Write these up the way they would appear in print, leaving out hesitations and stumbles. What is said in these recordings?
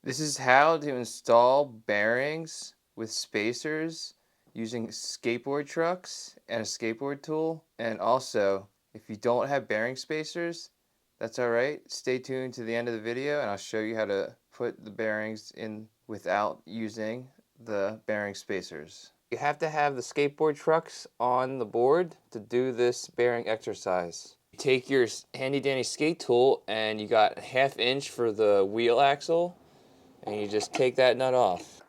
This is how to install bearings with spacers using skateboard trucks and a skateboard tool. And also, if you don't have bearing spacers, that's alright. Stay tuned to the end of the video and I'll show you how to put the bearings in without using the bearing spacers. You have to have the skateboard trucks on the board to do this bearing exercise. Take your handy dandy skate tool and you got a 1/2 inch for the wheel axle. And you just take that nut off.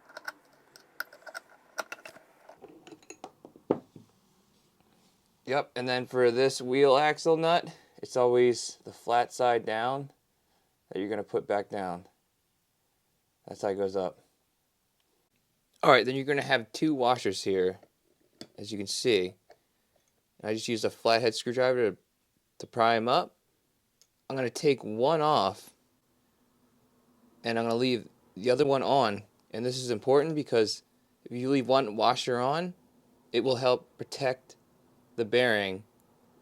Yep, and then for this wheel axle nut, it's always the flat side down that you're going to put back down. That's how it goes up. Alright, then you're going to have 2 washers here, as you can see. I just used a flathead screwdriver to pry them up. I'm going to take one off, and I'm going to leave the other one on. And this is important because if you leave one washer on, it will help protect the bearing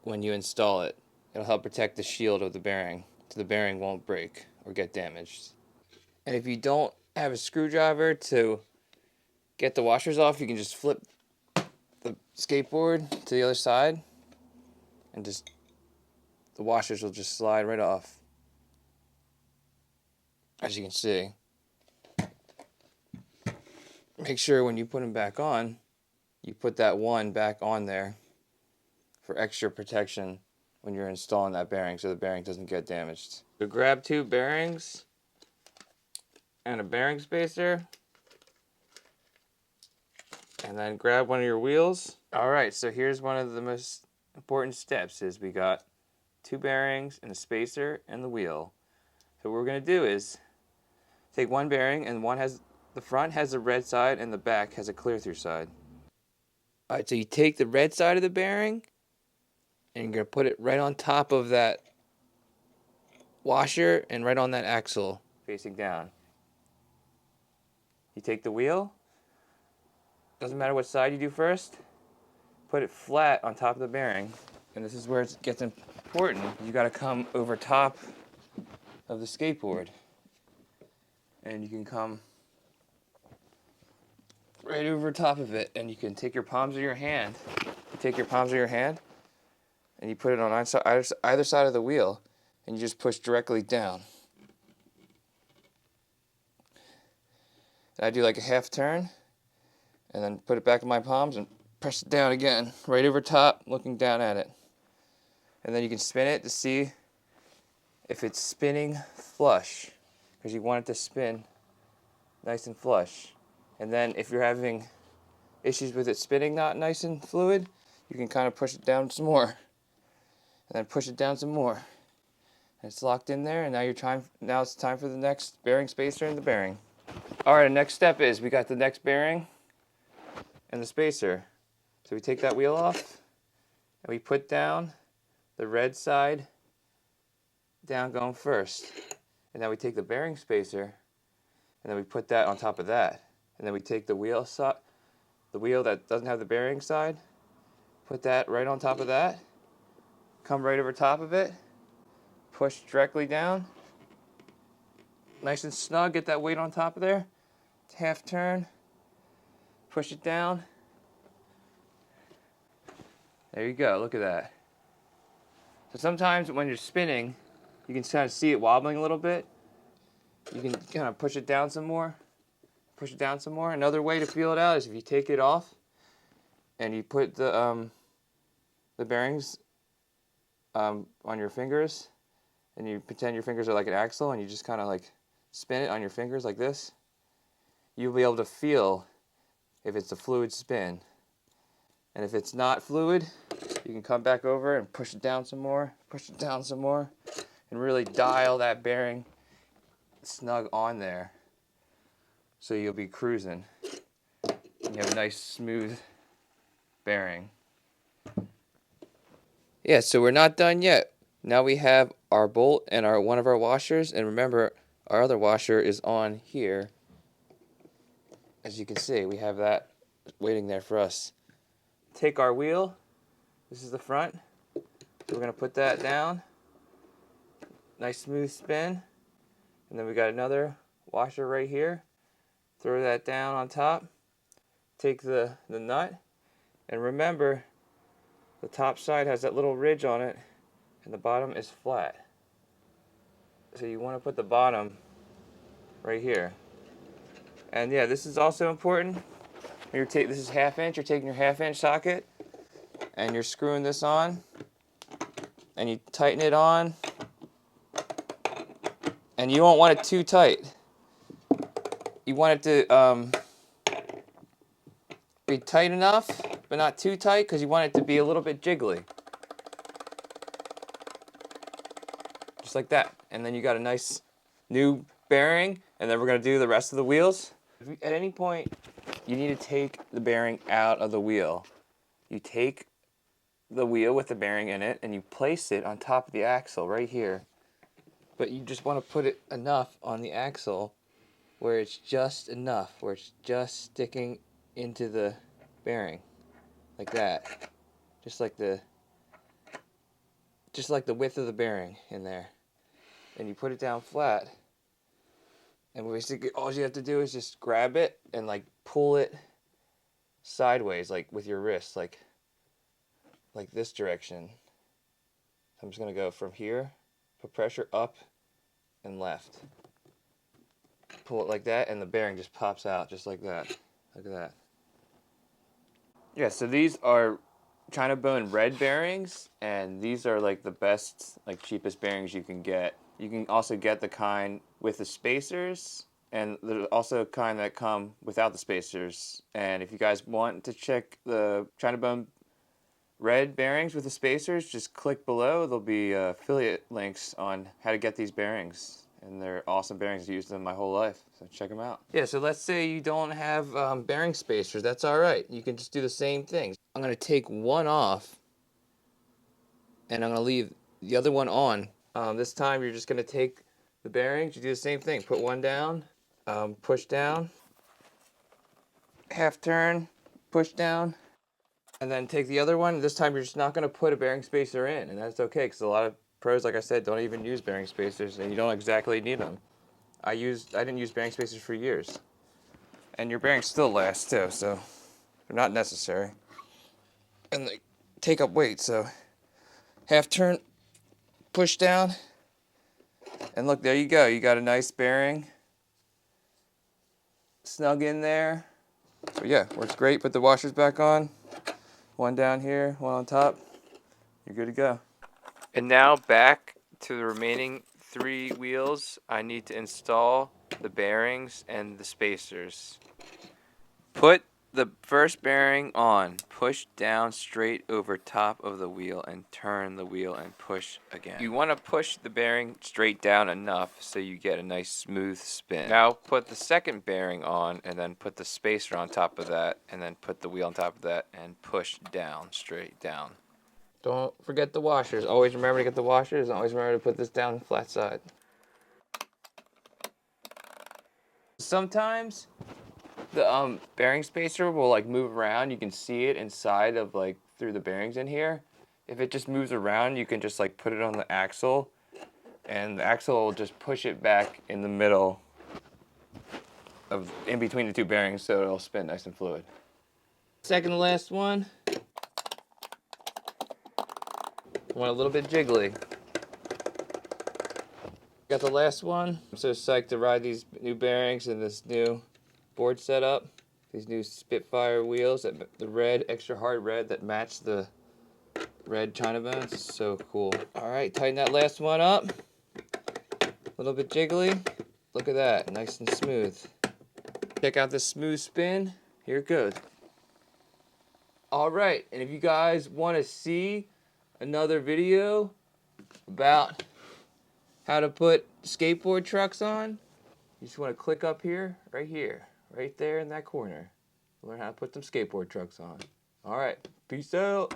when you install it. It'll help protect the shield of the bearing so the bearing won't break or get damaged. And if you don't have a screwdriver to get the washers off, you can just flip the skateboard to the other side and just the washers will just slide right off, as you can see. Make sure when you put them back on, you put that one back on there for extra protection when you're installing that bearing so the bearing doesn't get damaged. So grab 2 bearings and a bearing spacer, and then grab one of your wheels. Alright, so here's one of the most important steps is we got 2 bearings and a spacer and the wheel. So what we're going to do is take one bearing, and the front has a red side and the back has a clear through side. Alright, so you take the red side of the bearing and you're going to put it right on top of that washer and right on that axle facing down. You take the wheel, doesn't matter what side you do first, put it flat on top of the bearing. And this is where it gets important. You got to come over top of the skateboard. And you can come right over top of it, and you can take your palms of your hand. And you put it on either side of the wheel, and you just push directly down. And I do like a half turn, and then put it back in my palms and press it down again, right over top, looking down at it. And then you can spin it to see if it's spinning flush, because you want it to spin nice and flush. And then if you're having issues with it spinning not nice and fluid, you can kind of push it down some more. And then push it down some more. And it's locked in there, and now it's time for the next bearing spacer and the bearing. Alright, the next step is we got the next bearing and the spacer. So we take that wheel off and we put down the red side down going first. And then we take the bearing spacer and then we put that on top of that. And then we take the wheel that doesn't have the bearing side, put that right on top of that, come right over top of it, push directly down, nice and snug, get that weight on top of there, half turn, push it down. There you go, look at that. So sometimes when you're spinning, you can kind of see it wobbling a little bit. You can kind of push it down some more. Push it down some more. Another way to feel it out is if you take it off and you put the bearings on your fingers, and you pretend your fingers are like an axle, and you just kind of like spin it on your fingers like this. You'll be able to feel if it's a fluid spin. And if it's not fluid, you can come back over and push it down some more, and really dial that bearing snug on there. So you'll be cruising. You have a nice smooth bearing. Yeah, so we're not done yet. Now we have our bolt and one of our washers, and remember our other washer is on here. As you can see, we have that waiting there for us. Take our wheel. This is the front. So we're going to put that down. Nice smooth spin. And then we got another washer right here. Throw that down on top. Take the nut. And remember, the top side has that little ridge on it, and the bottom is flat. So you want to put the bottom right here. And yeah, this is also important. This is 1/2 inch. You're taking your 1/2 inch socket, and you're screwing this on, and you tighten it on, and you don't want it too tight. You want it to be tight enough, but not too tight, because you want it to be a little bit jiggly. Just like that. And then you got a nice new bearing, and then we're going to do the rest of the wheels. At any point, you need to take the bearing out of the wheel. You take the wheel with the bearing in it, and you place it on top of the axle right here. But you just want to put it enough on the axle where it's just enough, where it's just sticking into the bearing, like that. Just like the width of the bearing in there. And you put it down flat, and basically all you have to do is just grab it and like pull it sideways, like with your wrist, like this direction. I'm just gonna go from here, put pressure up and left. Pull it like that, and the bearing just pops out just like that. Look at that. Yeah, so these are China bone red bearings, and these are like the best, like cheapest bearings you can get. You can also get the kind with the spacers, and there's also a kind that come without the spacers. And if you guys want to check the China bone red bearings with the spacers, just click below. There'll be affiliate links on how to get these bearings. And they're awesome bearings. I've used them my whole life, so check them out. Yeah, so let's say you don't have bearing spacers. That's all right. You can just do the same thing. I'm going to take one off, and I'm going to leave the other one on. This time you're just going to take the bearings. You do the same thing. Put one down, push down, half turn, push down, and then take the other one. This time you're just not going to put a bearing spacer in, and that's okay, because a lot of pros, like I said, don't even use bearing spacers, and you don't exactly need them. I didn't use bearing spacers for years. And your bearings still last too, so they're not necessary. And they take up weight, so half turn, push down, and look, there you go. You got a nice bearing. Snug in there. So yeah, works great. Put the washers back on. One down here, one on top. You're good to go. And now back to the remaining 3 wheels. I need to install the bearings and the spacers. Put the first bearing on. Push down straight over top of the wheel and turn the wheel and push again. You want to push the bearing straight down enough so you get a nice smooth spin. Now put the second bearing on, and then put the spacer on top of that, and then put the wheel on top of that and push down, straight down. Don't forget the washers. Always remember to get the washers, and always remember to put this down flat side. Sometimes the bearing spacer will like move around. You can see it inside of like through the bearings in here. If it just moves around, you can just like put it on the axle, and the axle will just push it back in the middle of in between the 2 bearings, so it'll spin nice and fluid. Second to last one. Want a little bit jiggly. Got the last one. I'm so psyched to ride these new bearings and this new board setup. These new Spitfire wheels, the red, extra hard red that match the red China bones. It's so cool. All right, tighten that last one up. A little bit jiggly. Look at that, nice and smooth. Check out this smooth spin. Here it goes. All right, and if you guys want to see another video about how to put skateboard trucks on, you just want to click up here, right there in that corner. Learn how to put some skateboard trucks on. All right, peace out.